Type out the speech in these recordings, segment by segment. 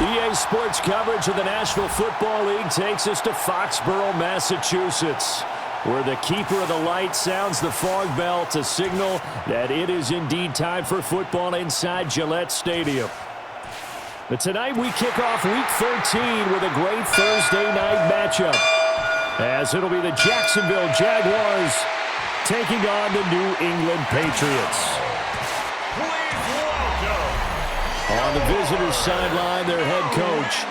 EA Sports coverage of the National Football League takes us to Foxborough, Massachusetts, where the keeper of the light sounds the fog bell to signal that it is indeed time for football inside Gillette Stadium. But tonight we kick off Week 13 with a great Thursday night matchup, as it'll be the Jacksonville Jaguars taking on the New England Patriots. On the visitors' sideline, their head coach.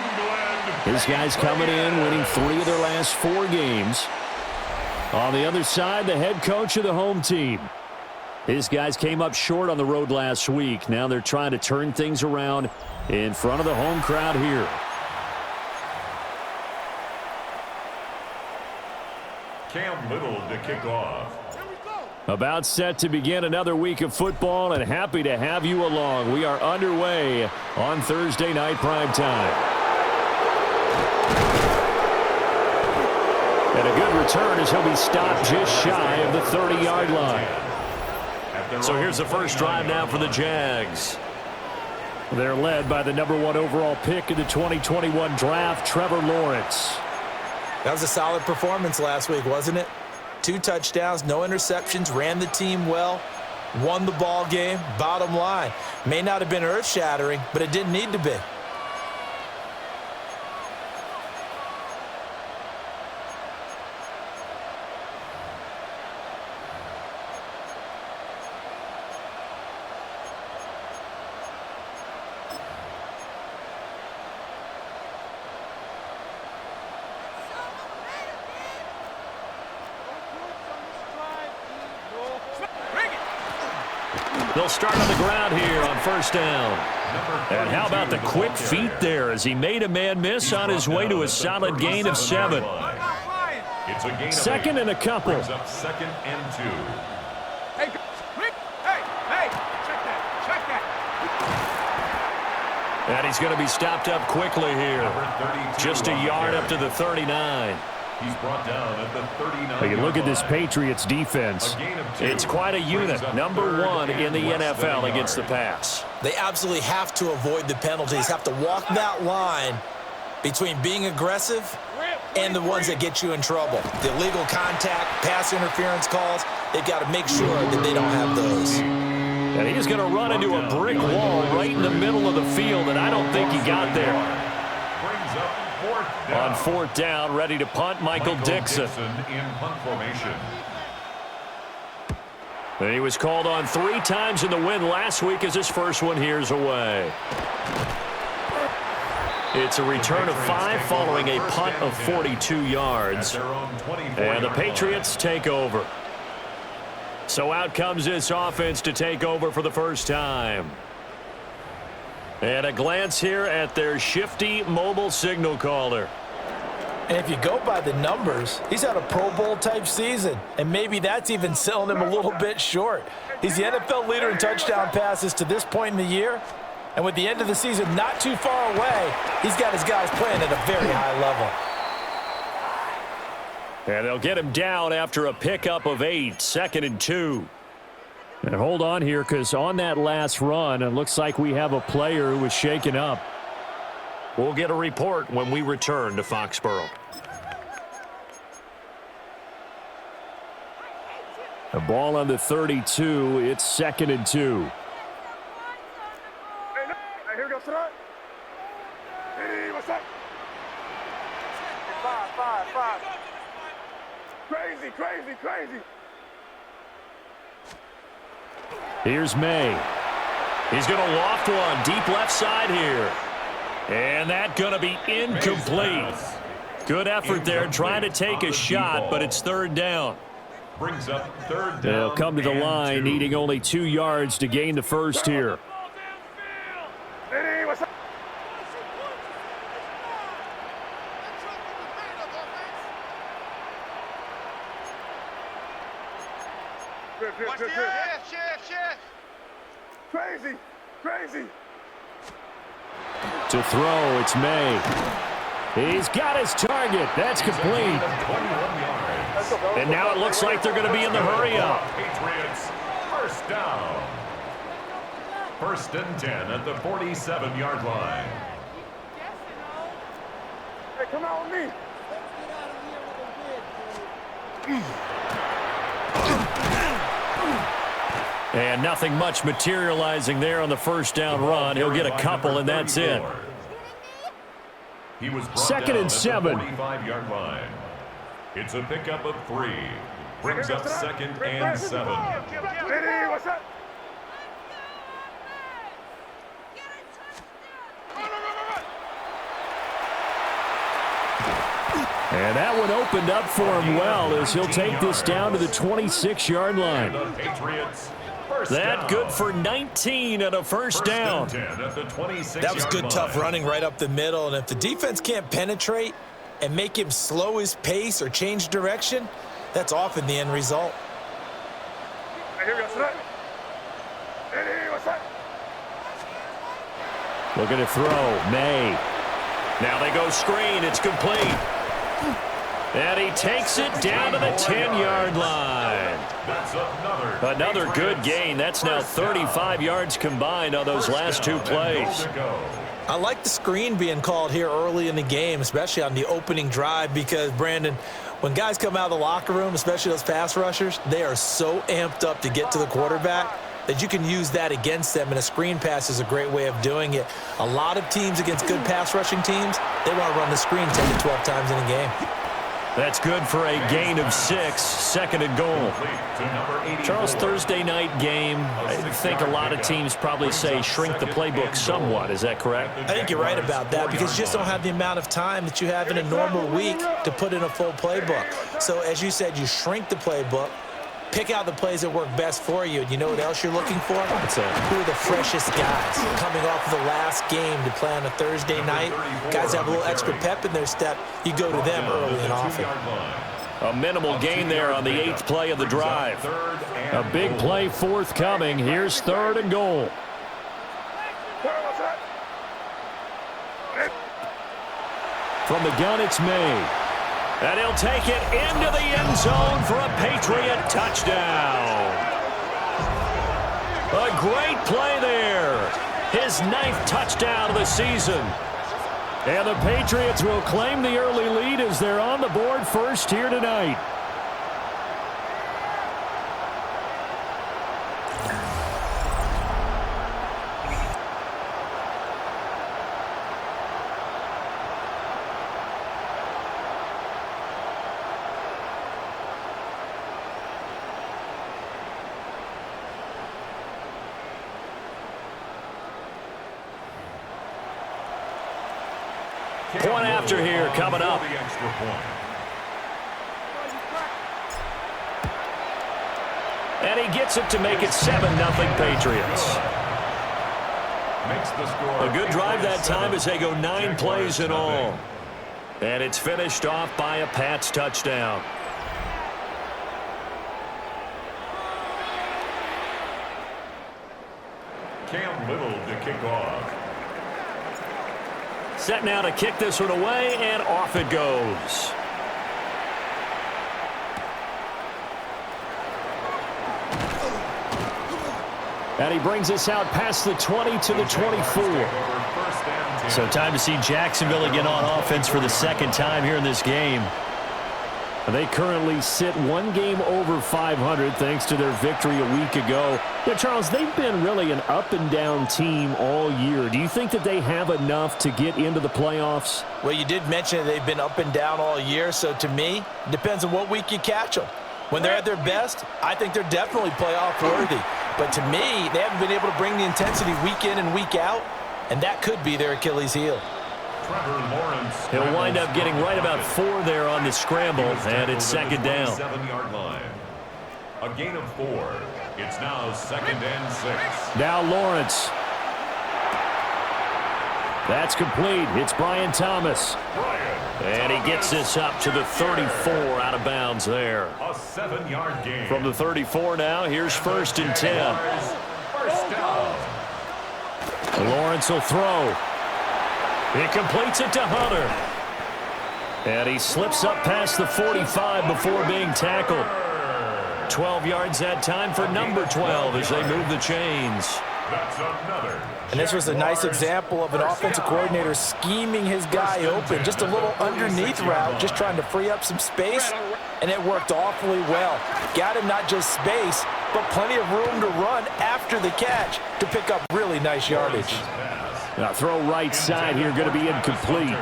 This guy's coming in, winning 3 of their last 4 games. On the other side, the head coach of the home team. These guys came up short on the road last week. Now they're trying to turn things around in front of the home crowd here. Cam Little to kick off. About set to begin another week of football, and happy to have you along. We are underway on Thursday night primetime. And a good return as he'll be stopped just shy of the 30-yard line. So here's the first drive now for the Jags. They're led by the #1 overall pick in the 2021 draft, Trevor Lawrence. That was a solid performance last week, wasn't it? 2 touchdowns, no interceptions, ran the team well, won the ball game. Bottom line, may not have been earth-shattering, but it didn't need to be. They'll start on the ground here on first down. And how about the quick feet there as he made a man miss on his way to a solid gain of 7. Second and a couple. Second and 2. Hey, check that. And he's going to be stopped up quickly here. Just a yard up to the 39. He's brought down at the 39. You look at this Patriots defense. It's quite a unit. #1 in the NFL against the pass. They absolutely have to avoid the penalties, have to walk that line between being aggressive and the ones that get you in trouble. The illegal contact, pass interference calls, they've got to make sure that they don't have those. And he's going to run into a brick wall right in the middle of the field, and I don't think he got there. Brings up fourth down. On 4th down, ready to punt, Michael Dixon. In punt formation. And he was called on 3 times in the win last week as his first one here's away. It's a return of 5 following a punt of 42 yards. And the Patriots take over. So out comes this offense to take over for the first time. And a glance here at their shifty mobile signal caller. And if you go by the numbers, he's had a Pro Bowl-type season, and maybe that's even selling him a little bit short. He's the NFL leader in touchdown passes to this point in the year, and with the end of the season not too far away, he's got his guys playing at a very high level. And they'll get him down after a pickup of 8, 2nd and 2. And hold on here, because on that last run, it looks like we have a player who was shaken up. We'll get a report when we return to Foxborough. The ball on the 32. It's 2nd and 2. Hey, here goes front. Hey, what's up? 5. Crazy. Here's May. He's going to loft one deep left side here. And that's going to be incomplete. Good effort there trying to take a shot, but it's 3rd down. Brings up 3rd down. They'll come to the line, 2. needing only 2 yards to gain the first here. Hey, what's up? Shift. Crazy. To throw, it's May. He's got his target. That's complete. And now it looks like they're going to be in the hurry-up. Patriots, first down. 1st and 10 at the 47-yard line. Come on, me. And nothing much materializing there on the first down run. He'll get a couple, and that's it. He was Second and 7. 45-yard line. It's a pickup of 3. Brings up second and 7. Ready, what's up? And that one opened up for him well as he'll take this down to the 26-yard line. The Patriots. That good for 19 and a first down. That was good, tough running right up the middle. And if the defense can't penetrate and make him slow his pace or change direction, that's often the end result. Looking to throw. May. Now they go screen. It's complete. And he takes it down to the 10-yard line. Another good gain. That's now 35 yards combined on those last two plays. I like the screen being called here early in the game, especially on the opening drive, because, Brandon, when guys come out of the locker room, especially those pass rushers, they are so amped up to get to the quarterback that you can use that against them, and a screen pass is a great way of doing it. A lot of teams against good pass rushing teams, they want to run the screen 10 to 12 times in a game. That's good for a gain of 6, second and goal. Charles, Thursday night game, I think a lot of teams probably say shrink the playbook somewhat. Is that correct? I think you're right about that, because you just don't have the amount of time that you have in a normal week to put in a full playbook. So, as you said, you shrink the playbook, pick out the plays that work best for you. And you know what else you're looking for? Who are the freshest guys coming off of the last game to play on a Thursday night? Guys have a little extra pep in their step. You go to them early and often. A minimal gain there on the 8th play of the drive. A big play forthcoming. Here's third and goal. From the gun, it's May. And he'll take it into the end zone for a Patriot touchdown. A great play there. His 9th touchdown of the season. And the Patriots will claim the early lead as they're on the board first here tonight. Point after here coming up. And he gets it to make it 7-0 Patriots. A good drive that time as they go 9 plays in all. And it's finished off by a Pats touchdown. Cam Little to kick off. Set now to kick this one away, and off it goes. And he brings us out past the 20 to the 24. So time to see Jacksonville again on offense for the second time here in this game. They currently sit 1 game over 500 thanks to their victory a week ago. Yeah, Charles, they've been really an up-and-down team all year. Do you think that they have enough to get into the playoffs? Well, you did mention they've been up and down all year, so to me, it depends on what week you catch them. When they're at their best, I think they're definitely playoff worthy. But to me, they haven't been able to bring the intensity week in and week out, and that could be their Achilles heel. He'll wind up getting right about 4 there on the scramble, and it's second down. 7-yard line. A gain of 4. It's now 2nd and 6. Now Lawrence. That's complete. It's Brian Thomas. And he gets this up to the 34 out of bounds there. A 7-yard gain. From the 34 now, here's 1st and 10. First down. Lawrence will throw. He completes it to Hunter. And he slips up past the 45 before being tackled. 12 yards that time for number 12 as they move the chains. That's another. And this was a nice example of an offensive coordinator scheming his guy open. Just a little underneath route, just trying to free up some space, and it worked awfully well. Got him not just space, but plenty of room to run after the catch to pick up really nice yardage. Now throw right side here, going to be incomplete.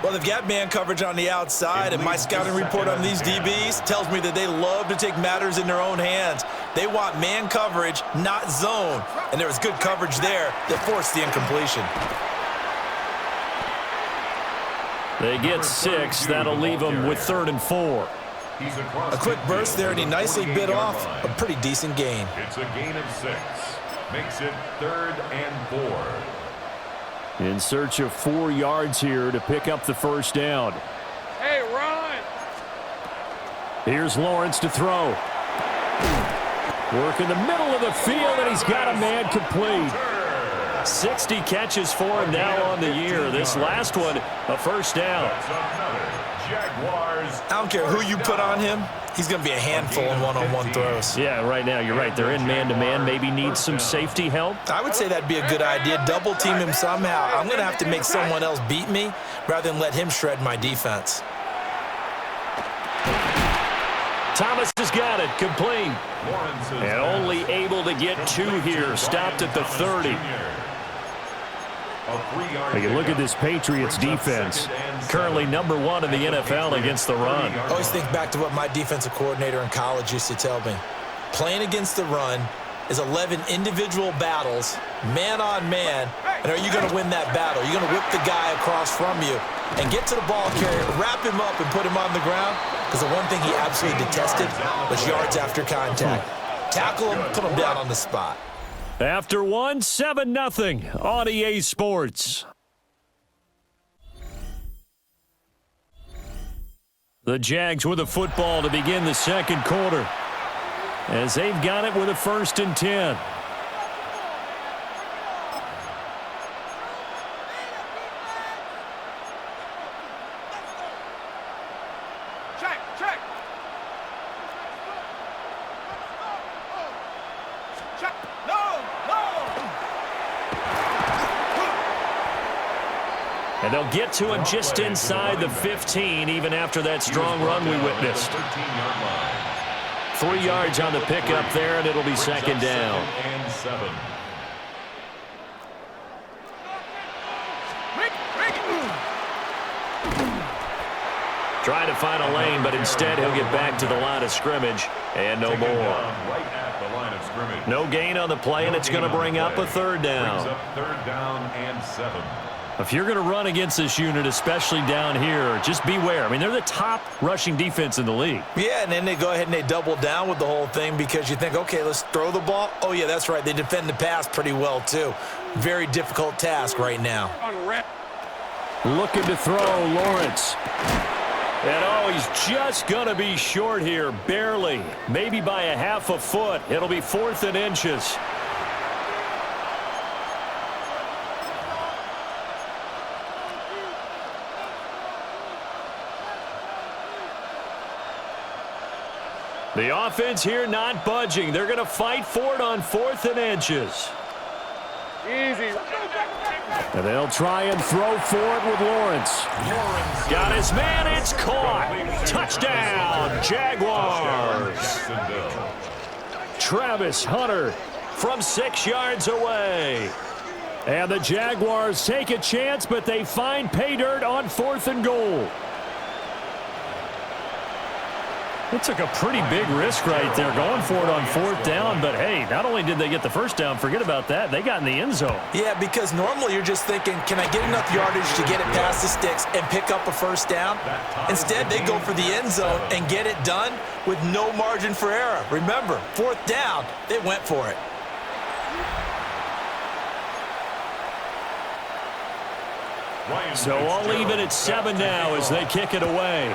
Well, they've got man coverage on the outside, and my scouting report on these DBs tells me that they love to take matters in their own hands. They want man coverage, not zone, and there was good coverage there that forced the incompletion. They get 6. That'll leave them with 3rd and 4. A quick burst there, and he nicely bit off a pretty decent gain. It's a gain of 6. Makes it 3rd and 4. In search of 4 yards here to pick up the first down. Hey, run! Here's Lawrence to throw. Work in the middle of the field, and he's got a man complete. 60 catches for him now on the year. This last one, a first down. Jaguars. I don't care who you put on him, he's going to be a handful in one-on-one throws. Yeah, right now, you're right. They're in man-to-man. Maybe need some safety help. I would say that'd be a good idea. Double team him somehow. I'm going to have to make someone else beat me rather than let him shred my defense. Thomas has got it, complete. And only able to get 2 here. Stopped at the 30. Take a look at this Patriots defense. Currently #1 in the NFL against the run. I always think back to what my defensive coordinator in college used to tell me. Playing against the run is 11 individual battles, man on man, and are you going to win that battle? You're going to whip the guy across from you and get to the ball carrier, wrap him up, and put him on the ground, because the one thing he absolutely detested was yards after contact. Tackle him, put him down on the spot. After 1, 7-0 on EA Sports. The Jags with the football to begin the second quarter, as they've got it with a 1st and 10. Check! No! And they'll get to him just inside the 15, even after that strong run we witnessed. 3 yards on the pickup there, and it'll be 2nd down. And 7. Trying to find a lane, but instead he'll get back to the line of scrimmage, and no more. Right at the line of scrimmage. No gain on the play, and it's going to bring up a 3rd down. Brings up 3rd down and 7. If you're going to run against this unit, especially down here, just beware. I mean, they're the top rushing defense in the league. Yeah, and then they go ahead and they double down with the whole thing because you think, okay, let's throw the ball. Oh, yeah, that's right. They defend the pass pretty well, too. Very difficult task right now. Looking to throw, Lawrence. And, oh, he's just going to be short here, barely. Maybe by a half a foot. It'll be 4th and inches. The offense here not budging. They're going to fight for it on 4th and inches. Easy. And they'll try and throw for it with Lawrence. Got his man. It's caught. Touchdown, Jaguars. Travis Hunter from 6 yards away. And the Jaguars take a chance, but they find pay dirt on 4th and goal. It took a pretty big risk right there going for it on 4th down, but hey, not only did they get the first down, forget about that, they got in the end zone. Yeah, because normally you're just thinking, can I get enough yardage to get it past the sticks and pick up a first down? Instead, they go for the end zone and get it done with no margin for error. Remember, 4th down, they went for it. So I'll leave it at 7 now as they kick it away.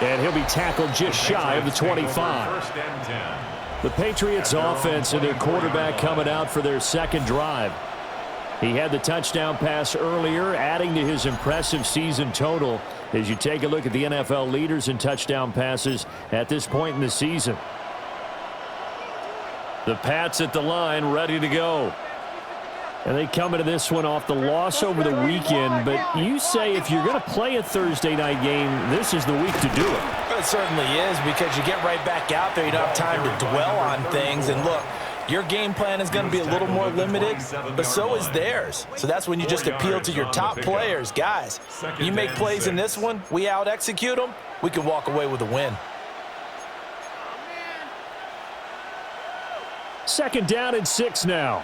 And he'll be tackled just shy of the 25. The Patriots offense and their quarterback coming out for their second drive. He had the touchdown pass earlier, adding to his impressive season total as you take a look at the NFL leaders in touchdown passes at this point in the season. The Pats at the line, ready to go. And they come into this one off the loss over the weekend, but you say if you're going to play a Thursday night game, this is the week to do it. It certainly is, because you get right back out there. You don't have time to dwell on things. And look, your game plan is going to be a little more limited, but so is theirs. So that's when you just appeal to your top players. Guys, you make plays in this one, we out-execute them, we can walk away with a win. Second down and 6 now.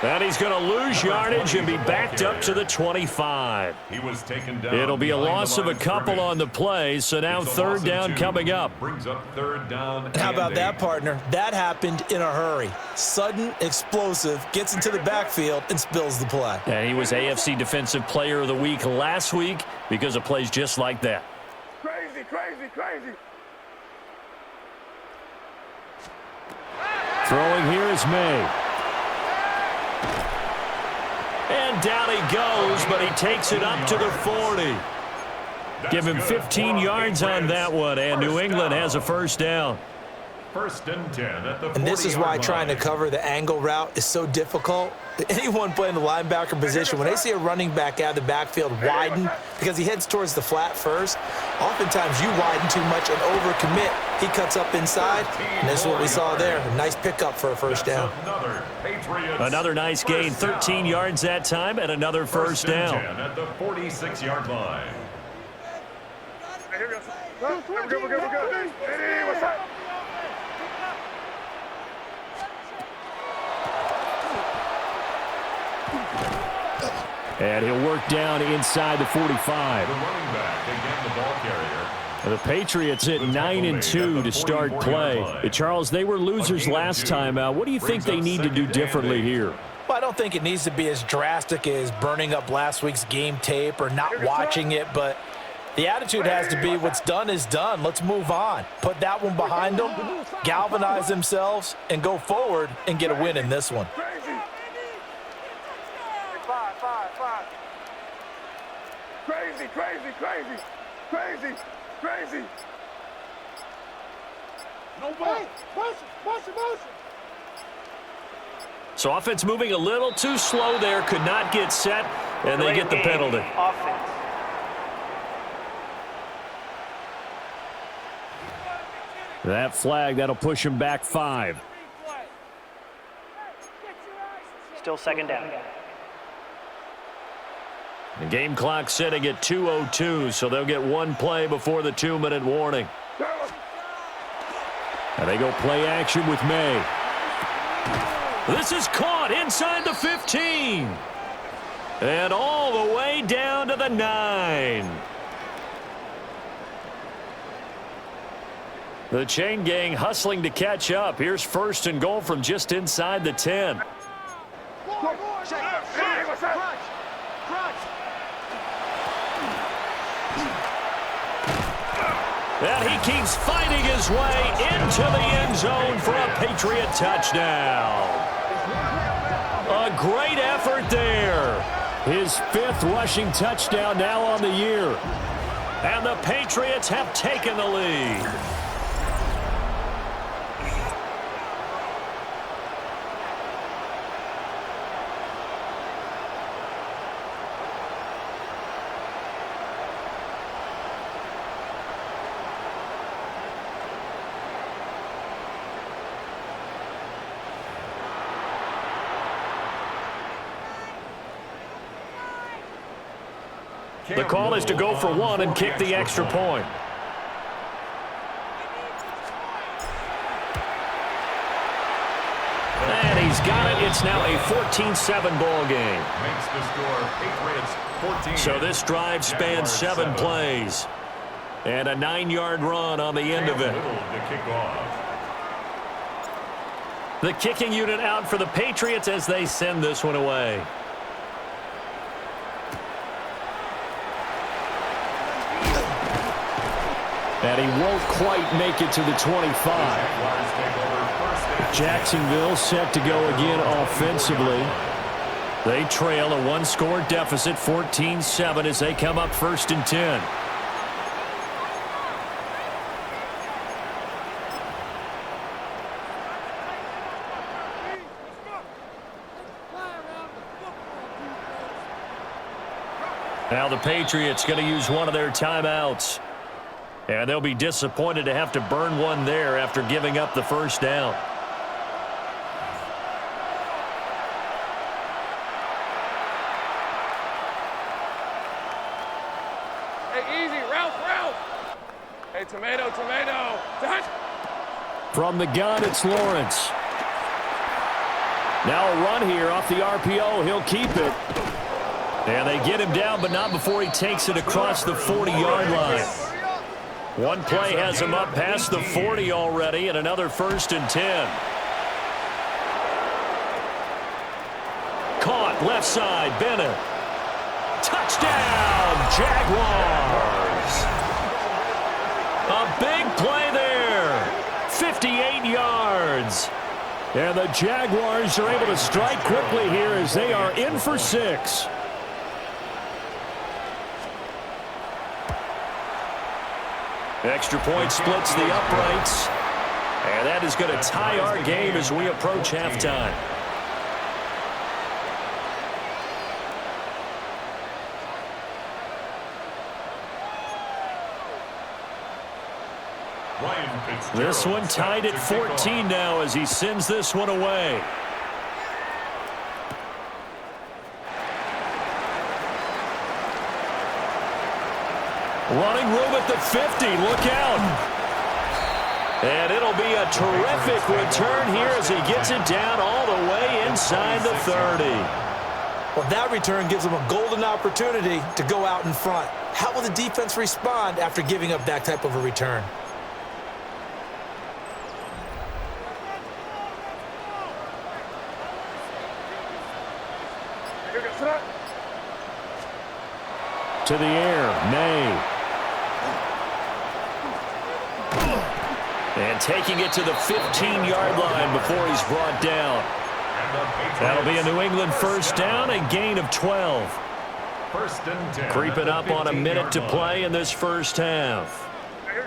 And he's going to lose yardage and be backed up to the 25. He was taken down. It'll be a loss of a couple on the play, so now third down coming up. Brings up third down. How about that, partner? That happened in a hurry. Sudden, explosive, gets into the backfield and spills the play. And he was AFC Defensive Player of the Week last week because of plays just like that. Crazy, crazy, crazy. Throwing here is May. And down he goes, but he takes it up to the 40. Give him 15 yards on that one, and New England has a first down. First and 10 at the 40-yard line. And this is why trying to cover the angle route is so difficult. Anyone playing the linebacker position, when they see a running back out of the backfield widen because he heads towards the flat first, oftentimes you widen too much and overcommit. He cuts up inside, and this is what we saw there. A nice pickup for a first down. Another nice gain, 13 yards that time, and another first down. 10 at the 46-yard line. Here we go. We're good. Hey, what's up? And he'll work down inside the 45. The running back, again the ball carrier. The Patriots at 9-2 to start play. Charles, they were losers last time out. What do you think they need to do differently here? Well, I don't think it needs to be as drastic as burning up last week's game tape or not watching it, but the attitude has to be what's done is done. Let's move on. Put that one behind them, galvanize themselves, and go forward and get a win in this one. Crazy. No ball. Motion. So offense moving a little too slow there, could not get set, and they get the penalty. Offense. That flag, that'll push him back 5. Still second down. The game clock sitting at 2:02, so they'll get one play before the 2-minute warning. And they go play action with May. This is caught inside the 15. And all the way down to the 9. The chain gang hustling to catch up. Here's first and goal from just inside the 10. And he keeps fighting his way into the end zone for a Patriot touchdown. A great effort there. His 5th rushing touchdown now on the year. And the Patriots have taken the lead. The call is to go for one and kick the extra point. And he's got it. It's now a 14-7 ball game. Makes the score Patriots 14. So this drive spans 7 plays. And a 9-yard run on the end of it. To kick off. The kicking unit out for the Patriots as they send this one away. And he won't quite make it to the 25. Jacksonville set to go again offensively. They trail a one-score deficit, 14-7, as they come up 1st and 10. Now the Patriots going to use one of their timeouts. And they'll be disappointed to have to burn one there after giving up the first down. Hey, easy, Ralph. Hey, tomato. Touch. From the gun, it's Lawrence. Now a run here off the RPO. He'll keep it. And they get him down, but not before he takes it across the 40-yard line. One play has him up past the 40 already, and another 1st and 10. Caught left side, Bennett. Touchdown, Jaguars. A big play there. 58 yards. And the Jaguars are able to strike quickly here as they are in for 6. Extra point splits the uprights. And that is going to tie our game as we approach halftime. This one tied at 14 now as he sends this one away. Running room at the 50. Look out. And it'll be a terrific return here as he gets it down all the way inside the 30. Well, that return gives him a golden opportunity to go out in front. How will the defense respond after giving up that type of a return? To the air, May. And taking it to the 15-yard line before he's brought down. That'll be a New England first down, a gain of 12. 1st and 10. Creeping up on a minute to play in this first half. Hey,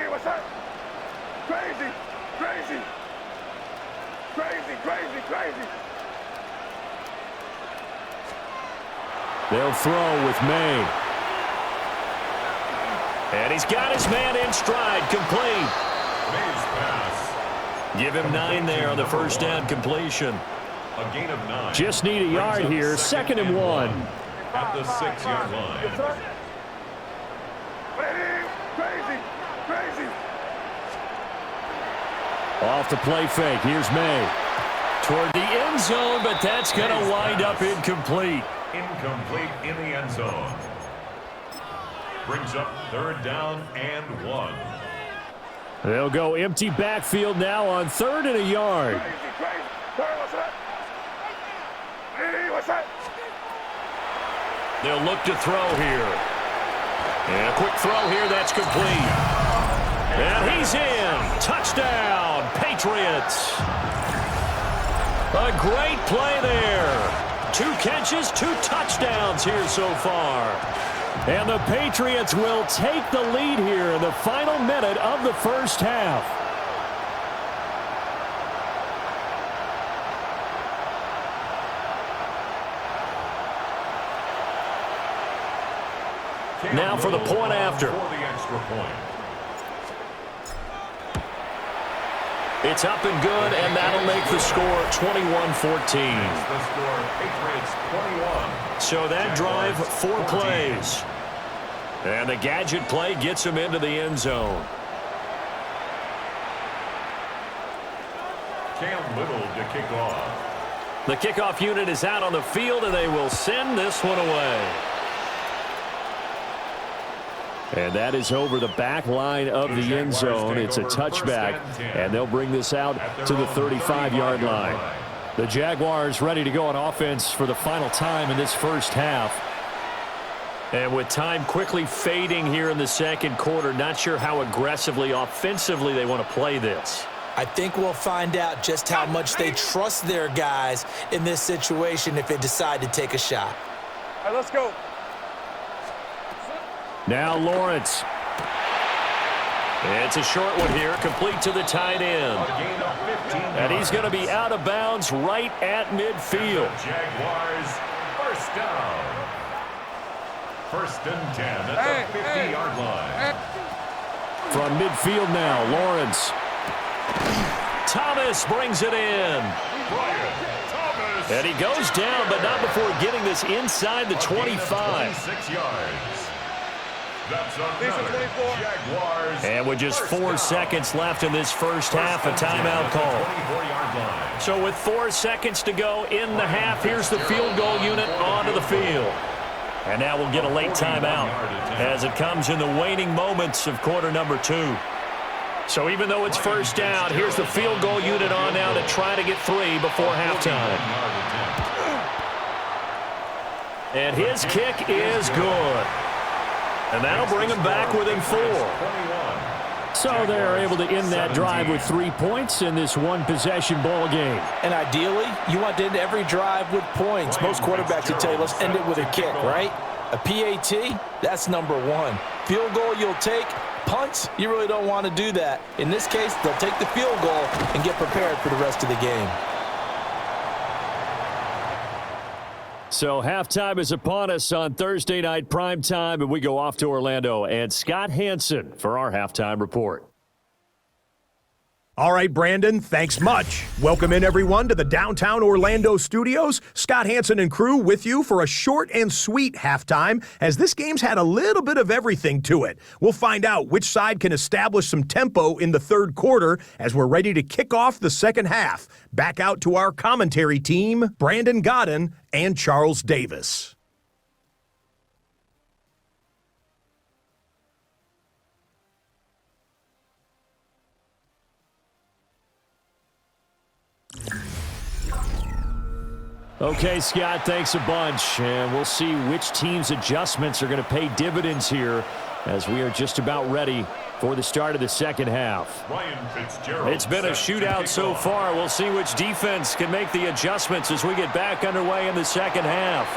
what's up? Crazy. They'll throw with May. And he's got his man in stride, complete. May's pass. Give him 9 there on the first down completion. A gain of 9. Just need a yard here, 2nd and 1. At the 6-yard line. Crazy. Off the play fake, here's May. Toward the end zone, but that's going to wind up incomplete. Incomplete in the end zone. Brings up 3rd down and 1. They'll go empty backfield now on 3rd and a yard. They'll look to throw here. And a quick throw here, that's complete. And he's in. Touchdown, Patriots. A great play there. 2 catches, 2 touchdowns here so far. And the Patriots will take the lead here in the final minute of the first half. Now for the point after. For the extra point. It's up and good, and that'll make the score 21-14. The score, Patriots 21. So that drive, 4 plays. And the gadget play gets him into the end zone. Cam Little to kick off. The kickoff unit is out on the field, and they will send this one away. And that is over the back line of the end zone. It's a touchback, and they'll bring this out to the 35-yard line. The Jaguars ready to go on offense for the final time in this first half. And with time quickly fading here in the second quarter, not sure how aggressively, offensively they want to play this. I think we'll find out just how much they trust their guys in this situation if they decide to take a shot. All right, let's go. Now Lawrence. It's a short one here, complete to the tight end. And he's going to be out of bounds right at midfield. Jaguars, first down. First and 10 at the 50-yard line. From midfield now, Lawrence. Thomas brings it in. Thomas. And he goes down, but not before getting this inside the 25. 26 yards. That's another Jaguars. And with just 4 seconds left in this first half, a timeout call. 24-yard line. So with 4 seconds to go in the half, here's the field goal unit onto the field. And now we'll get a late timeout as it comes in the waning moments of quarter number 2. So even though it's first down, here's the field goal unit on now to try to get 3 before halftime. And his kick is good. And that'll bring them back within 4. So they're able to end that drive with 3 points in this one-possession ball game. And ideally, you want to end every drive with points. Most quarterbacks would tell you, let's end it with a kick, right? A PAT, that's number 1. Field goal you'll take. Punts, you really don't want to do that. In this case, they'll take the field goal and get prepared for the rest of the game. So halftime is upon us on Thursday night primetime, and we go off to Orlando. And Scott Hansen for our halftime report. All right, Brandon, thanks much. Welcome in, everyone, to the downtown Orlando studios. Scott Hansen and crew with you for a short and sweet halftime, as this game's had a little bit of everything to it. We'll find out which side can establish some tempo in the third quarter as we're ready to kick off the second half. Back out to our commentary team, Brandon Godden and Charles Davis. Okay, Scott, thanks a bunch. And we'll see which team's adjustments are going to pay dividends here as we are just about ready for the start of the second half. It's been a shootout so far. We'll see which defense can make the adjustments as we get back underway in the second half.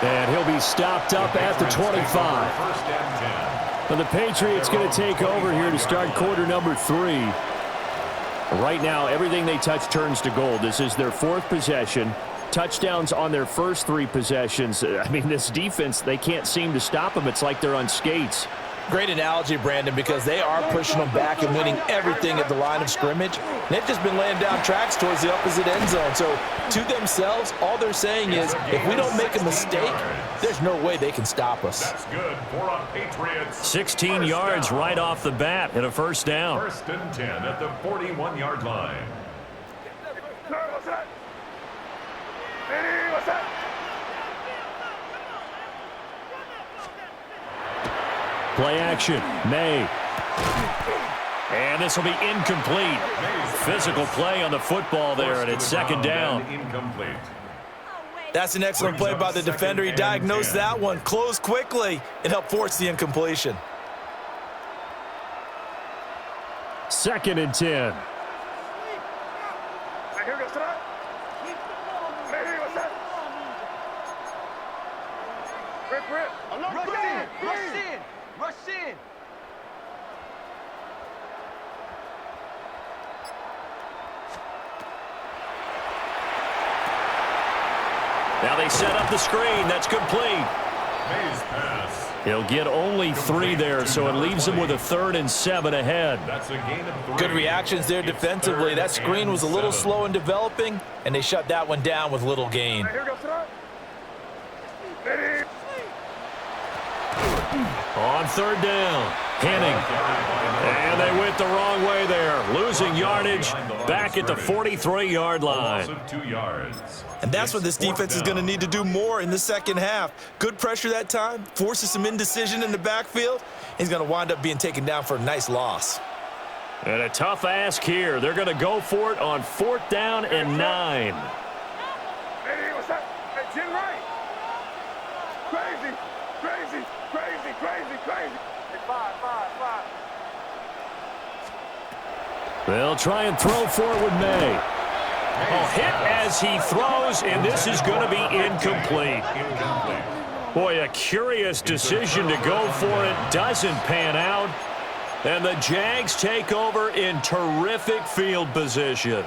And he'll be stopped up at the 25. And the Patriots going to take over here to start quarter number 3. Right now, everything they touch turns to gold. This is their 4th possession. Touchdowns on their first 3 possessions. I mean, this defense, they can't seem to stop them. It's like they're on skates. Great analogy, Brandon, because they are pushing them back and winning everything at the line of scrimmage. They've just been laying down tracks towards the opposite end zone. So to themselves, all they're saying is, if we don't make a mistake, there's no way they can stop us. That's good for a Patriots. 16 yards right off the bat and a first down. First and 10 at the 41-yard line. What's that? What's that? Play action, May. And this will be incomplete. Physical play on the football there, and it's second down. Incomplete. That's an excellent play by the defender. He diagnosed that one, closed quickly, and helped force the incompletion. Second and 10. Rush in. Now they set up the screen. That's complete. Mays pass. He'll get only 3 there, so it leaves him with a 3rd and 7 ahead. That's a gain of 3. Good reactions there defensively. That screen was a little slow in developing, and they shut that one down with little gain. On 3rd down, Henning. And they went the wrong way there, losing yardage back at the 43-yard line. 2 yards. And that's what this defense is going to need to do more in the second half. Good pressure that time, forces some indecision in the backfield. He's going to wind up being taken down for a nice loss. And a tough ask here. They're going to go for it on 4th down and 9. What's that? Hey, Jim Wright. Crazy, crazy, crazy, crazy, crazy. Hey, five. They'll try and throw forward May. A hit as he throws, and this is going to be incomplete. Boy, a curious decision to go for it. Doesn't pan out. And the Jags take over in terrific field position.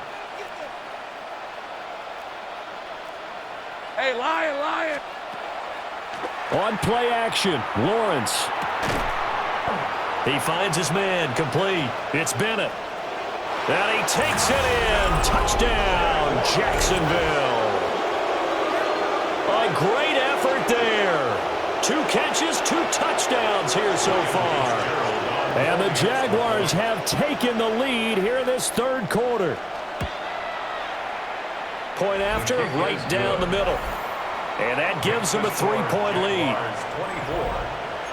Hey, Lion. On play action, Lawrence. He finds his man, complete. It's Bennett. And he takes it in. Touchdown, Jacksonville. A great effort there. 2 catches, 2 touchdowns here so far. And the Jaguars have taken the lead here in this third quarter. Point after, right down the middle. And that gives them a 3-point lead.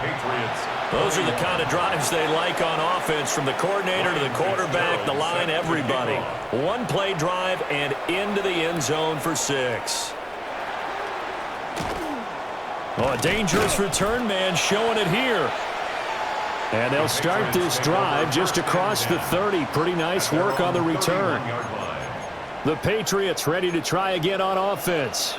Patriots. Those are the kind of drives they like on offense, from the coordinator to the quarterback, the line, everybody. 1-play drive and into the end zone for 6. Oh, a dangerous return man showing it here. And they'll start this drive just across the 30. Pretty nice work on the return. The Patriots ready to try again on offense.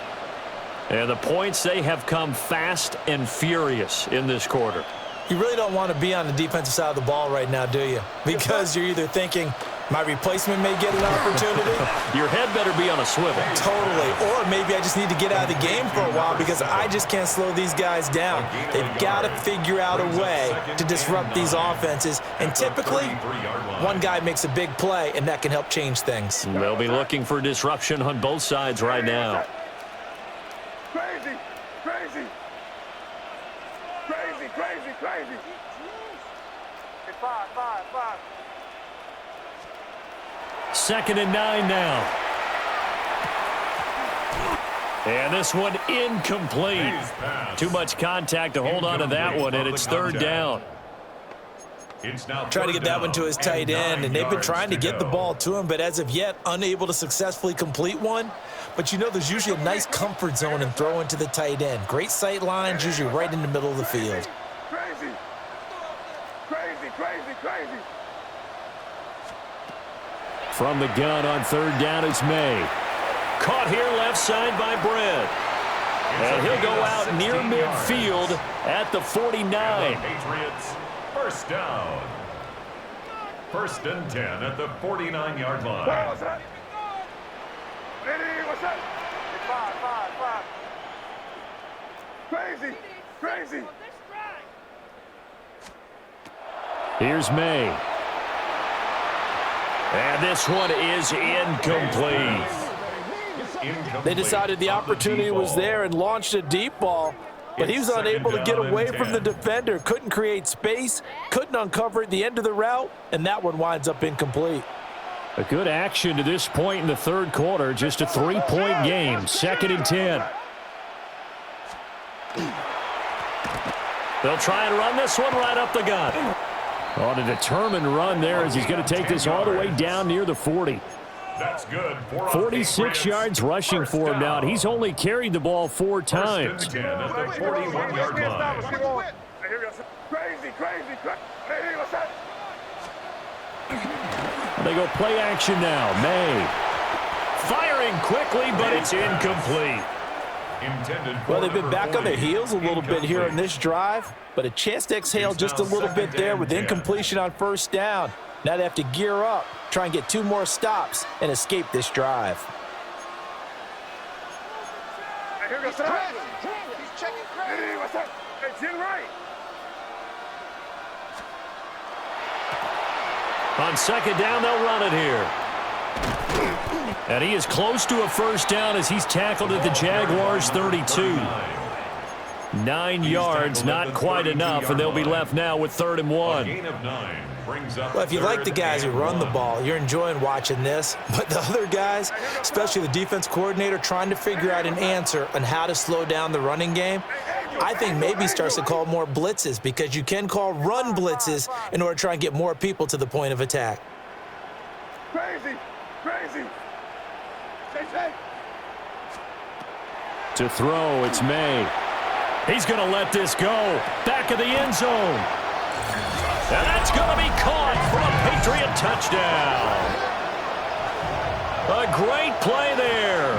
And the points, they have come fast and furious in this quarter. You really don't want to be on the defensive side of the ball right now, do you? Because you're either thinking, my replacement may get an opportunity. Your head better be on a swivel. Totally. Or maybe I just need to get out of the game for a while because I just can't slow these guys down. They've got to figure out a way to disrupt these offenses. And typically, one guy makes a big play, and that can help change things. They'll be looking for disruption on both sides right now. Crazy. Hey, five. 2nd and 9 now. And this one incomplete. Too much contact to hold on to that one, and it's 3rd down. Trying to get that one to his tight end, and they've been trying to get the ball to him, but as of yet, unable to successfully complete one. But you know, there's usually a nice comfort zone in throwing to the tight end. Great sight lines, usually right in the middle of the field. Crazy. From the gun on 3rd down, it's May. Caught here left side by Brett. And he'll go out near midfield at the 49. Patriots, 1st down. 1st and 10 at the 49-yard line. What's up? What's up? Hey, five. Crazy. Here's May. And this one is incomplete. They decided the opportunity was there and launched a deep ball, but he was unable to get away from the defender, couldn't create space, couldn't uncover the end of the route, and that one winds up incomplete. A good action to this point in the third quarter, just a 3-point game, 2nd and 10. They'll try and run this one right up the gut. On a determined run there as he's going to take this all the way down near the 40. That's good. 46 yards rushing for him now, and he's only carried the ball 4 times. 10 at the 41-yard line. Crazy. Hey, what's up? They go play action now. May. Firing quickly, but it's incomplete. Well, they've been back on their heels a little bit here in this drive, but a chance to exhale just a little bit there with incompletion on 1st down. Now they have to gear up, try and get 2 more stops, and escape this drive. Hey, here goes Crazy. He's checking crazy. Hey, what's up? Hey, Jim Wright. On 2nd down, they'll run it here. And he is close to a 1st down as he's tackled at the Jaguars 32. 9 yards, not quite enough, and they'll be left now with 3rd and 1. Well, if you like the guys who run the ball, you're enjoying watching this. But the other guys, especially the defense coordinator, trying to figure out an answer on how to slow down the running game, I think maybe starts to call more blitzes, because you can call run blitzes in order to try and get more people to the point of attack. Crazy. To throw, it's May. He's going to let this go. Back of the end zone. And that's going to be caught for a Patriot touchdown. A great play there.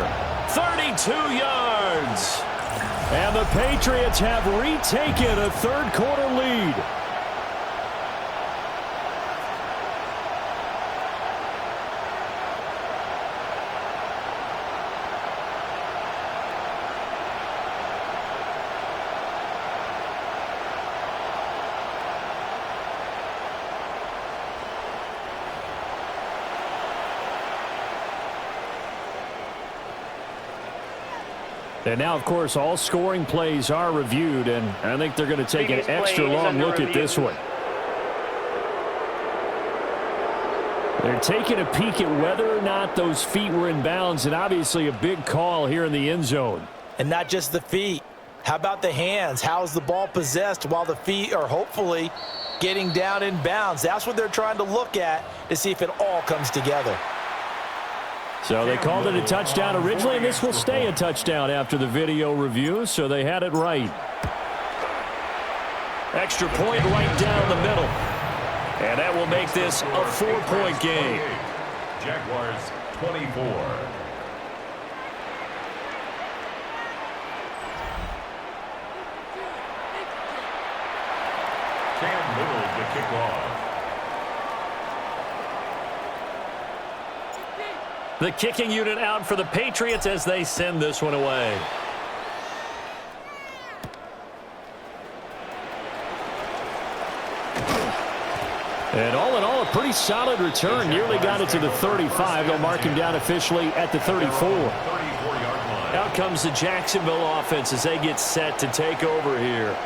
32 yards. And the Patriots have retaken a third-quarter lead. And now, of course, all scoring plays are reviewed, and I think they're going to take an extra long look at this one. They're taking a peek at whether or not those feet were in bounds, and obviously a big call here in the end zone. And not just the feet. How about the hands? How's the ball possessed while the feet are hopefully getting down in bounds? That's what they're trying to look at to see if it all comes together. So they called it a touchdown originally, and this will stay a touchdown after the video review, so they had it right. Extra point right down the middle. And that will make this a 4-point game. Jaguars 24. Cam Little to kick off. The kicking unit out for the Patriots as they send this one away. And all in all, a pretty solid return. Nearly got it to the 35. They'll mark him down officially at the 34. Out comes the Jacksonville offense as they get set to take over here.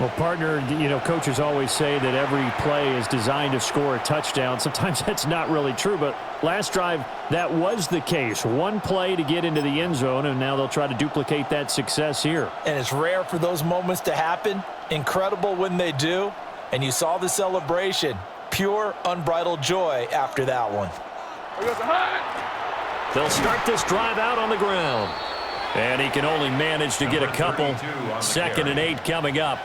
Well, partner, you know, coaches always say that every play is designed to score a touchdown. Sometimes that's not really true, but last drive, that was the case. One play to get into the end zone, and now they'll try to duplicate that success here. And it's rare for those moments to happen. Incredible when they do. And you saw the celebration. Pure, unbridled joy after that one. They'll start this drive out on the ground. And he can only manage to get a couple. 2nd and 8 coming up.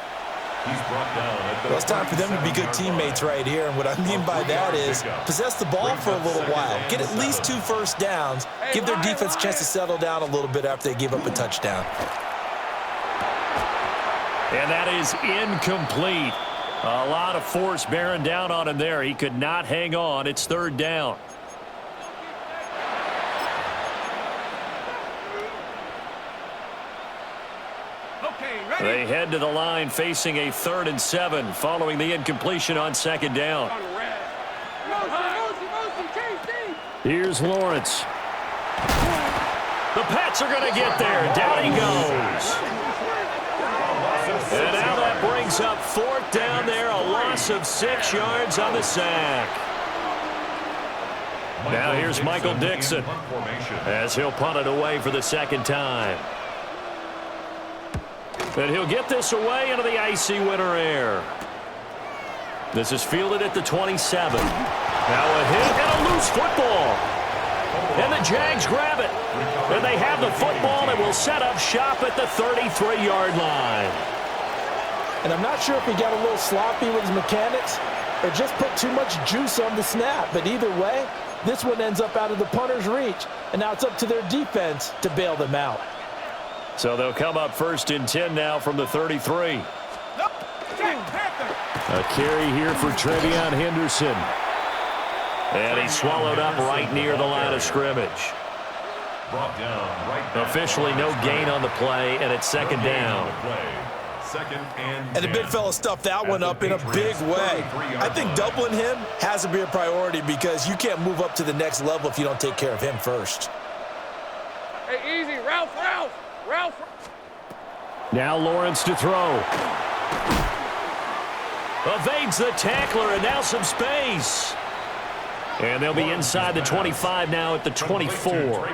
Well, it's time for them to be good teammates right here. And what I mean by that is possess the ball for a little while. Get at least 2 first downs. Give their defense a chance to settle down a little bit after they give up a touchdown. And that is incomplete. A lot of force bearing down on him there. He could not hang on. It's 3rd down. They head to the line facing a 3rd and 7 following the incompletion on 2nd down. Here's Lawrence. The Pats are going to get there. Down he goes. And now that brings up 4th down there. A loss of 6 yards on the sack. Now here's Michael Dixon as he'll punt it away for the 2nd time. And he'll get this away into the icy winter air. This is fielded at the 27. Now a hit and a loose football. And the Jags grab it. And they have the football and will set up shop at the 33-yard line. And I'm not sure if he got a little sloppy with his mechanics or just put too much juice on the snap. But either way, this one ends up out of the punter's reach. And now it's up to their defense to bail them out. So they'll come up 1st and 10 now from the 33. A carry here for Trevion Henderson. And he's swallowed up right near the line of scrimmage. Officially no gain on the play, and it's 2nd down. And the big fella stuffed that one up in a big way. I think doubling him has to be a priority because you can't move up to the next level if you don't take care of him first. Hey, easy. Ralph. Now Lawrence to throw. Evades the tackler, and now some space. And they'll be inside the 25 now at the 24.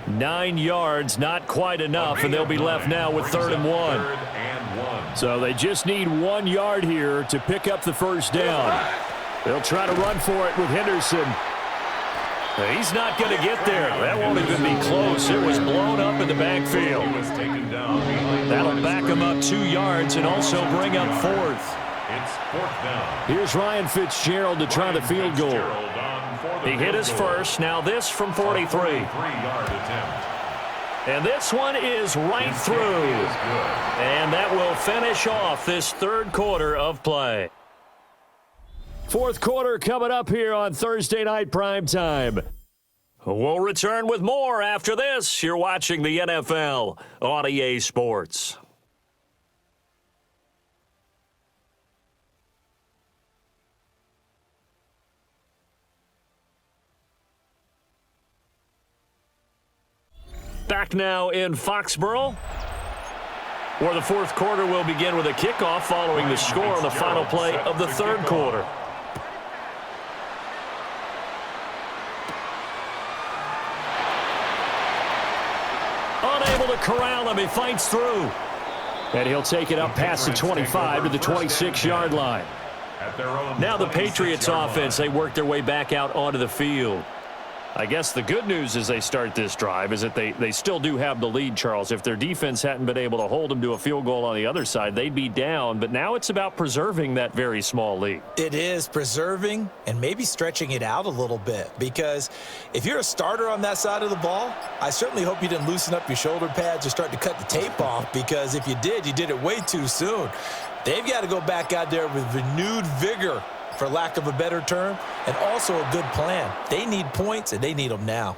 9 yards, not quite enough, and they'll be left now with 3rd and 1. So they just need 1 yard here to pick up the 1st down. They'll try to run for it with Henderson. He's not going to get there. That won't even be close. It was blown up in the backfield. He was taken down behind the That'll line of back him up 2 yards and also bring up 4th. It's 4th down. Here's Ryan Fitzgerald to try the field goal. He hit his first. Now this from 43. 43-yard attempt. And this one is right through. And that will finish off this third quarter of play. Fourth quarter coming up here on Thursday Night Primetime. We'll return with more after this. You're watching the NFL on EA Sports. Back now in Foxborough, where the fourth quarter will begin with a kickoff following the score on the final play of the third quarter. Unable to corral him, he fights through. And he'll take it up past the 25 to the 26-yard line. Now the Patriots offense, they work their way back out onto the field. I guess the good news as they start this drive is that they still do have the lead, Charles. If their defense hadn't been able to hold them to a field goal on the other side, they'd be down. But now it's about preserving that very small lead. It is preserving and maybe stretching it out a little bit, because if you're a starter on that side of the ball, I certainly hope you didn't loosen up your shoulder pads or start to cut the tape off, because if you did it way too soon. They've got to go back out there with renewed vigor, for lack of a better term, and also a good plan. They need points, and they need them now.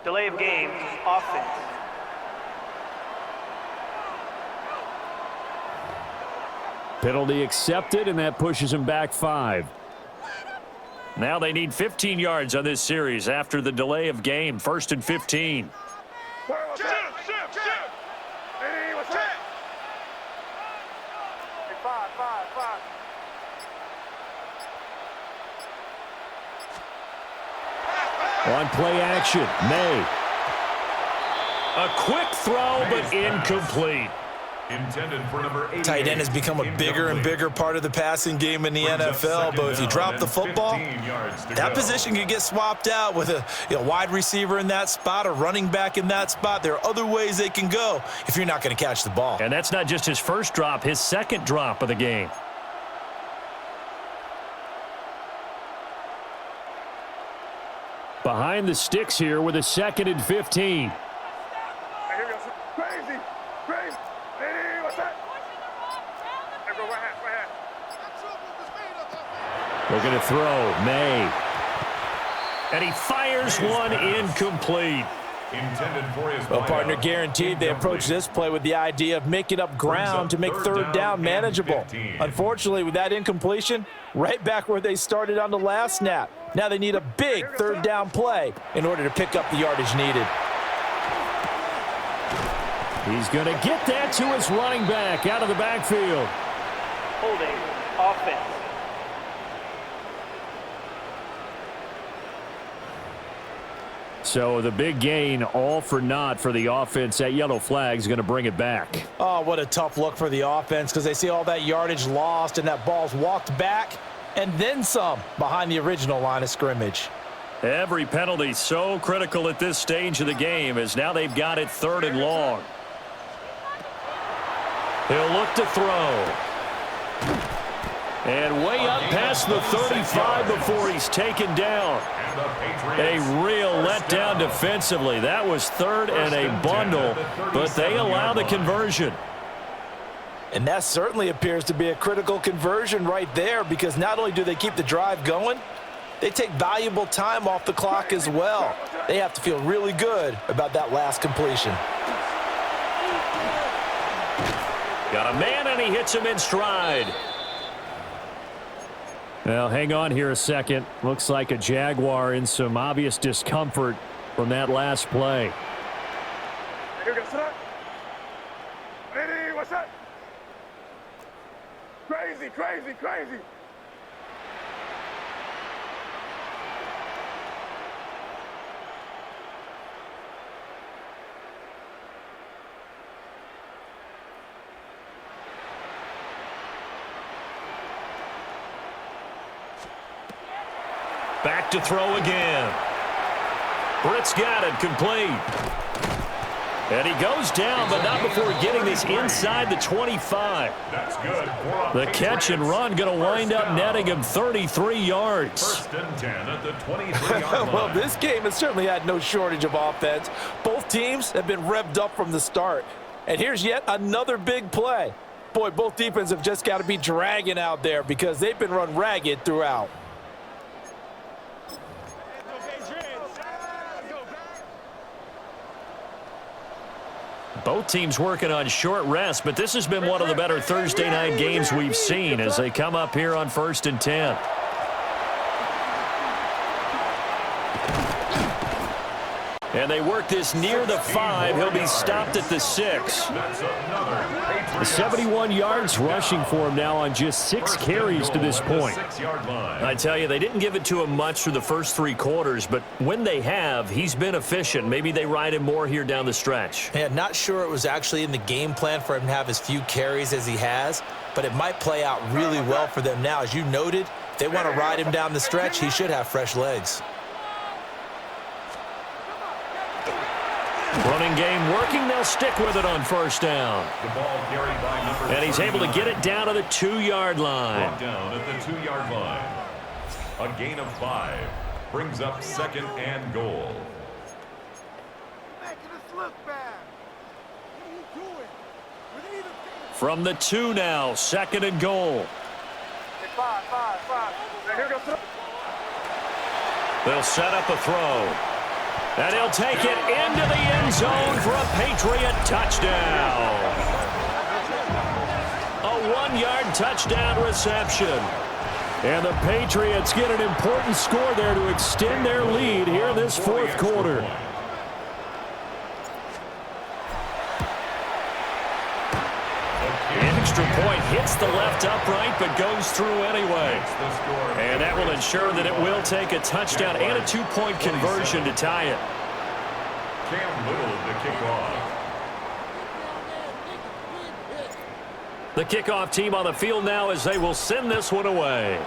Delay of game, offense. Penalty accepted, and that pushes him back 5. Now they need 15 yards on this series after the delay of game. 1st and 15. On play action, May. A quick throw, but incomplete. Intended for number 88. Tight end has become a bigger and bigger part of the passing game in the NFL, but if you drop the football, that position could get swapped out with a wide receiver in that spot, a running back in that spot. There are other ways they can go if you're not going to catch the ball. And that's not just his first drop, his second drop of the game. Behind the sticks here with a 2nd and 15. Crazy. Hey, what's that? Hey, bro, right hand. They're going to throw. May. And he fires one incomplete. Intended for his Well, partner, guaranteed they approach this play with the idea of making up ground to make third down manageable. Unfortunately, with that incompletion, right back where they started on the last snap. Now they need a big third down play in order to pick up the yardage needed. He's going to get that to his running back out of the backfield. Holding, offense. So the big gain, all for naught for the offense. That yellow flag is going to bring it back. Oh, what a tough look for the offense, because they see all that yardage lost and that ball's walked back and then some behind the original line of scrimmage. Every penalty so critical at this stage of the game, as now they've got it 3rd and long. He'll look to throw. And way up past the 35 before he's taken down. A real letdown defensively. That was 3rd and a bundle, but they allow the conversion. And that certainly appears to be a critical conversion right there, because not only do they keep the drive going, they take valuable time off the clock as well. They have to feel really good about that last completion. Got a man, and he hits him in stride. Well, hang on here a second. Looks like a Jaguar in some obvious discomfort from that last play. Here we go, sit up. Hey, what's that? Crazy. Back to throw again. Britt's got it, complete. And he goes down, but not before getting this inside the 25. That's good. The catch and run going to wind up netting him 33 yards. 1st and 10 at the 23-yard line. Well, this game has certainly had no shortage of offense. Both teams have been revved up from the start. And here's yet another big play. Boy, both defenses have just got to be dragging out there because they've been run ragged throughout. Both teams working on short rest, but this has been one of the better Thursday night games we've seen as they come up here on 1st and 10. And they work this near the 5. He'll be stopped at the 6. That's another 71 yards rushing for him now on just 6 carries to this point. 6-yard line. I tell you, they didn't give it to him much through the first 3 quarters, but when they have, he's been efficient. Maybe they ride him more here down the stretch. Yeah, not sure it was actually in the game plan for him to have as few carries as he has, but it might play out really well for them now. As you noted, if they want to ride him down the stretch, he should have fresh legs. Running game working. They'll stick with it on 1st down. The ball carried by number And he's able to 39. get it down to the 2-yard line. Brought down at the 2-yard line. A gain of 5 brings up 2nd and goal. From the 2 now, 2nd and goal. They'll set up a throw. And he'll take it into the end zone for a Patriot touchdown. A 1-yard touchdown reception. And the Patriots get an important score there to extend their lead here in this 4th quarter. Extra point hits the left upright, but goes through anyway. And that will ensure that it will take a touchdown and a 2-point conversion to tie it. Cam Little to kick off. The kickoff team on the field now as they will send this one away.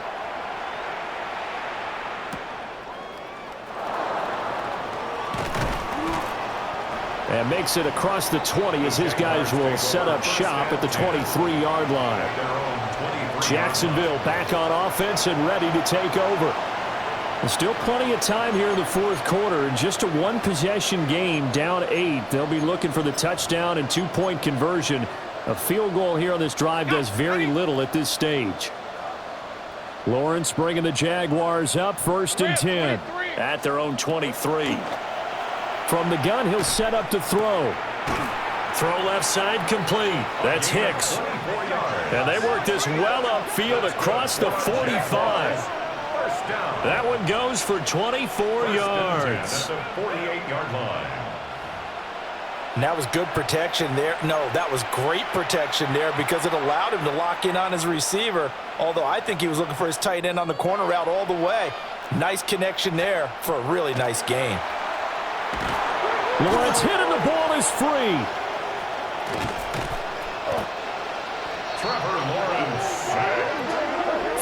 And makes it across the 20 as his guys will set up shop at the 23-yard line. Jacksonville back on offense and ready to take over. There's still plenty of time here in the 4th quarter. In just a 1-possession game, down 8. They'll be looking for the touchdown and 2-point conversion. A field goal here on this drive does very little at this stage. Lawrence bringing the Jaguars up, 1st and 10. At their own 23. From the gun, he'll set up to throw. Throw left side complete. That's Hicks. And they work this well upfield across the 45. That one goes for 24 yards. At the 48-yard line. And that was good protection there. No, that was great protection there because it allowed him to lock in on his receiver, although I think he was looking for his tight end on the corner route all the way. Nice connection there for a really nice gain. Lawrence hit and the ball is free. Trevor Lawrence.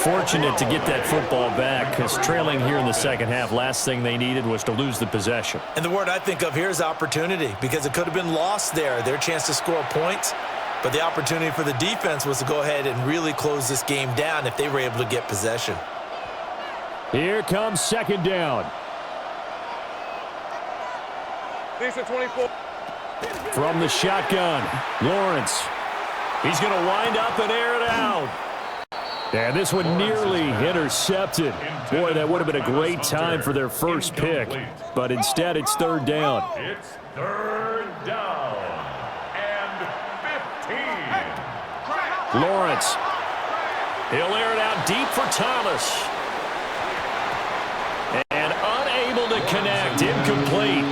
Fortunate to get that football back because trailing here in the 2nd half, last thing they needed was to lose the possession. And the word I think of here is opportunity because it could have been lost there, their chance to score points. But the opportunity for the defense was to go ahead and really close this game down if they were able to get possession. Here comes 2nd down. From the shotgun, Lawrence. He's going to wind up and air it out. And this one nearly intercepted. Boy, that would have been a great time for their first pick. But instead, it's 3rd down. It's 3rd down and 15. Lawrence. He'll air it out deep for Thomas. And unable to connect. Incomplete.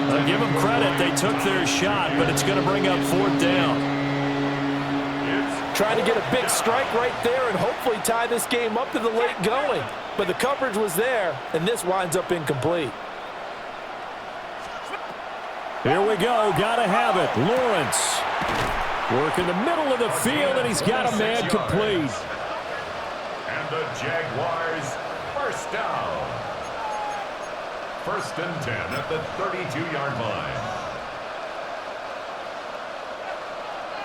I'll give them credit. They took their shot, but it's going to bring up 4th down. Trying to get a big strike right there and hopefully tie this game up in the late going. But the coverage was there, and this winds up incomplete. Here we go. Got to have it. Lawrence. Work in the middle of the field, and he's got a man complete. And the Jaguars 1st down. First and 10 at the 32-yard line.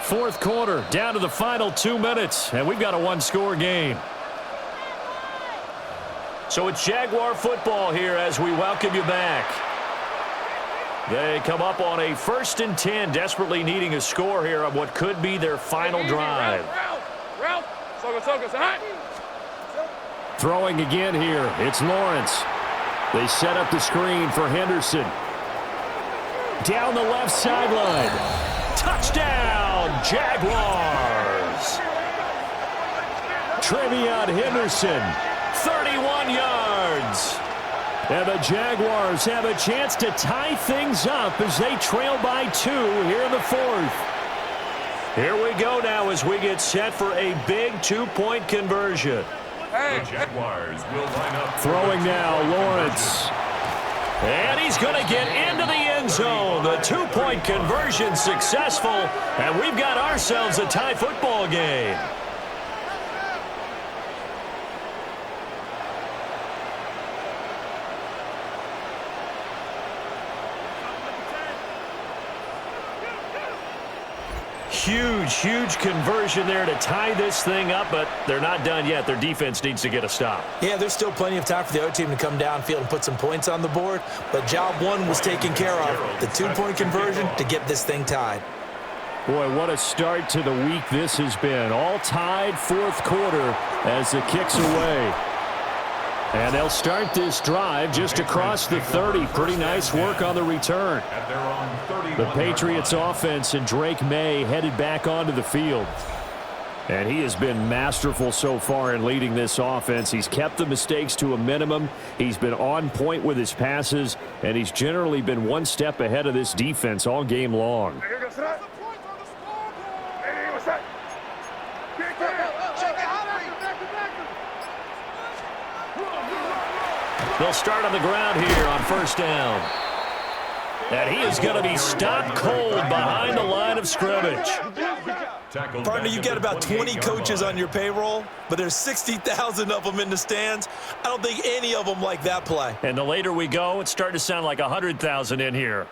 Fourth quarter, down to the final 2 minutes, and we've got a one-score game. So it's Jaguar football here as we welcome you back. They come up on a first and 10, desperately needing a score here on what could be their final drive. Throwing again here, it's Lawrence. They set up the screen for Henderson. Down the left sideline. Touchdown, Jaguars. Trevion Henderson, 31 yards. And the Jaguars have a chance to tie things up as they trail by 2 here in the fourth. Here we go now as we get set for a big 2-point conversion. The Jaguars will line up. Throwing now, Lawrence. And he's going to get into the end zone. The 2-point conversion successful, and we've got ourselves a tie football game. Huge conversion there to tie this thing up, but they're not done yet. Their defense needs to get a stop. Yeah, there's still plenty of time for the other team to come downfield and put some points on the board, but job one was taken care of. The 2-point conversion to get this thing tied. Boy, what a start to the week this has been. All tied fourth quarter as the kick's away. And they'll start this drive just across the 30. Pretty nice work on the return. The Patriots offense and Drake May headed back onto the field. And he has been masterful so far in leading this offense. He's kept the mistakes to a minimum. He's been on point with his passes, and he's generally been one step ahead of this defense all game long. They'll start on the ground here on first down. And he is going to be stopped cold behind the line of scrimmage. Partner, you got about 20 coaches on your payroll, but there's 60,000 of them in the stands. I don't think any of them like that play. And the later we go, it's starting to sound like 100,000 in here.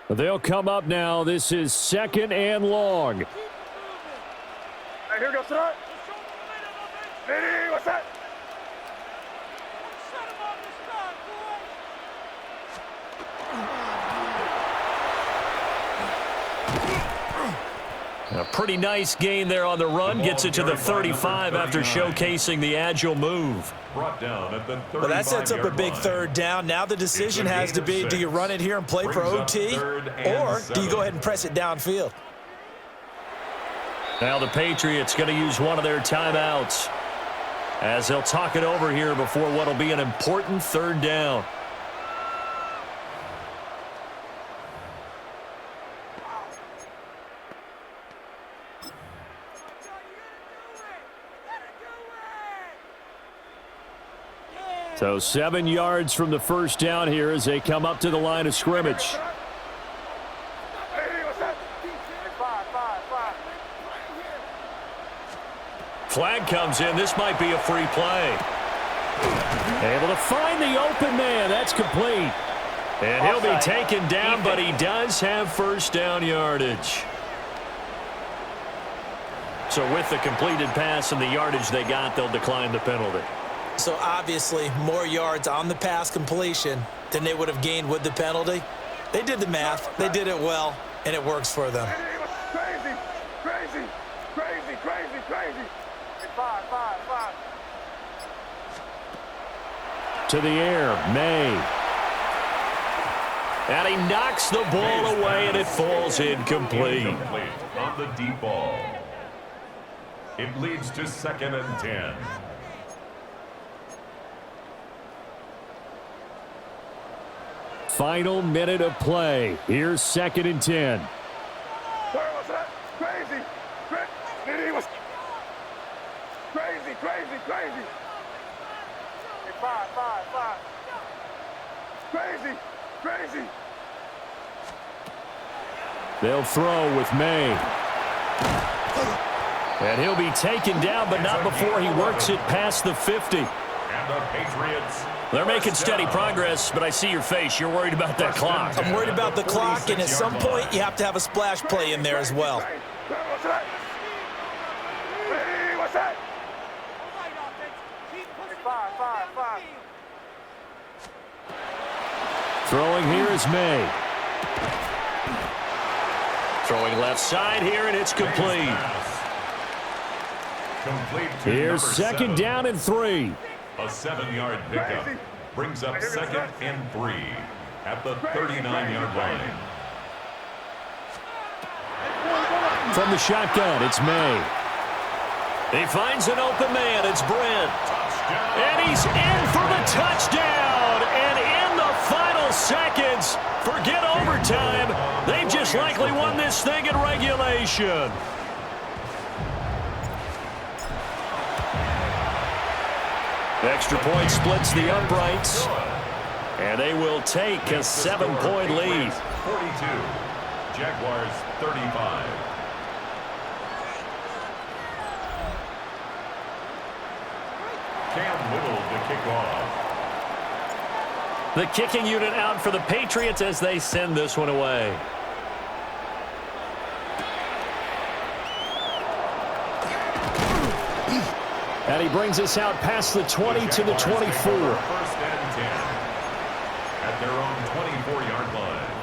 They'll come up now. This is second and long. Hey, here goes start. Hey, what's that? A pretty nice gain there on the run. Gets it to the 35 after showcasing the agile move. Brought down at the 35-yard line. Well, that sets up a big third down. Now the decision has to be, do you run it here and play for OT, or do you go ahead and press it downfield? Now the Patriots going to use one of their timeouts as they'll talk it over here before what will be an important third down. So 7 yards from the first down here as they come up to the line of scrimmage. Flag comes in. This might be a free play. Able to find the open man. That's complete. And he'll be taken down, but he does have first down yardage. So with the completed pass and the yardage they got, they'll decline the penalty. So obviously more yards on the pass completion than they would have gained with the penalty. They did the math. They did it well, and it works for them. Crazy. Five. To the air, May. And he knocks the ball away, and it falls incomplete. On the deep ball. It leads to second and 10. Final minute of play. Here's second and 10. What's that? Crazy. Five. Crazy. They'll throw with May. And he'll be taken down, but not before he works it past the 50. And the Patriots. They're making steady progress, but I see your face. You're worried about that clock. I'm worried about the clock, and at some point, you have to have a splash play in there as well. What's that? Hey, what's that? Five. Throwing here is May. Throwing left side here, and it's complete. Complete to Here's number second 7. down and 3. A 7-yard pickup brings up second and 3 at the 39-yard line. From the shotgun, it's May. He finds an open man. It's Brent. And he's in for the touchdown. And in the final seconds, forget overtime. They've just likely won this thing in regulation. Extra point splits the uprights. And they will take a 7-point lead. 42. Jaguars 35. Cam Whittle to kick off. The kicking unit out for the Patriots as they send this one away. And he brings us out past the 20 to the 24. First and 10 at their own 24-yard line.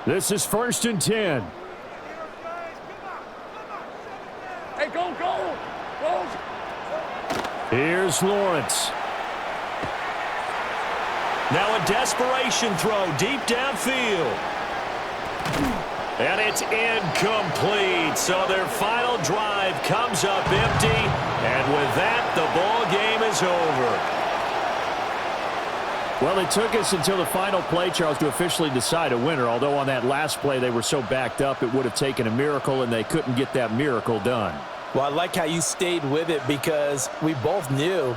This is first and 10. Hey, go. Here's Lawrence. Now a desperation throw deep downfield. And it's incomplete. So their final drive comes up empty. And with that, the ball game is over. Well, it took us until the final play, Charles, to officially decide a winner. Although on that last play they were so backed up, it would have taken a miracle, and they couldn't get that miracle done. Well, I like how you stayed with it because we both knew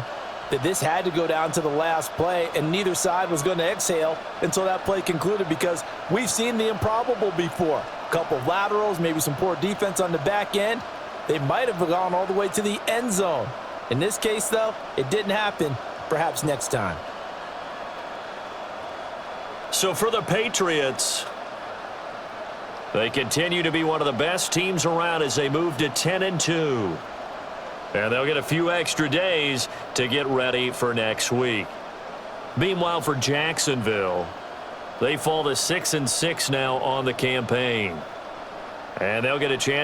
that this had to go down to the last play, and neither side was going to exhale until that play concluded because we've seen the improbable before. A couple of laterals, maybe some poor defense on the back end. They might have gone all the way to the end zone. In this case, though, it didn't happen. Perhaps next time. So for the Patriots, they continue to be one of the best teams around as they move to 10-2. And they'll get a few extra days to get ready for next week. Meanwhile, for Jacksonville, they fall to 6-6 now on the campaign. And they'll get a chance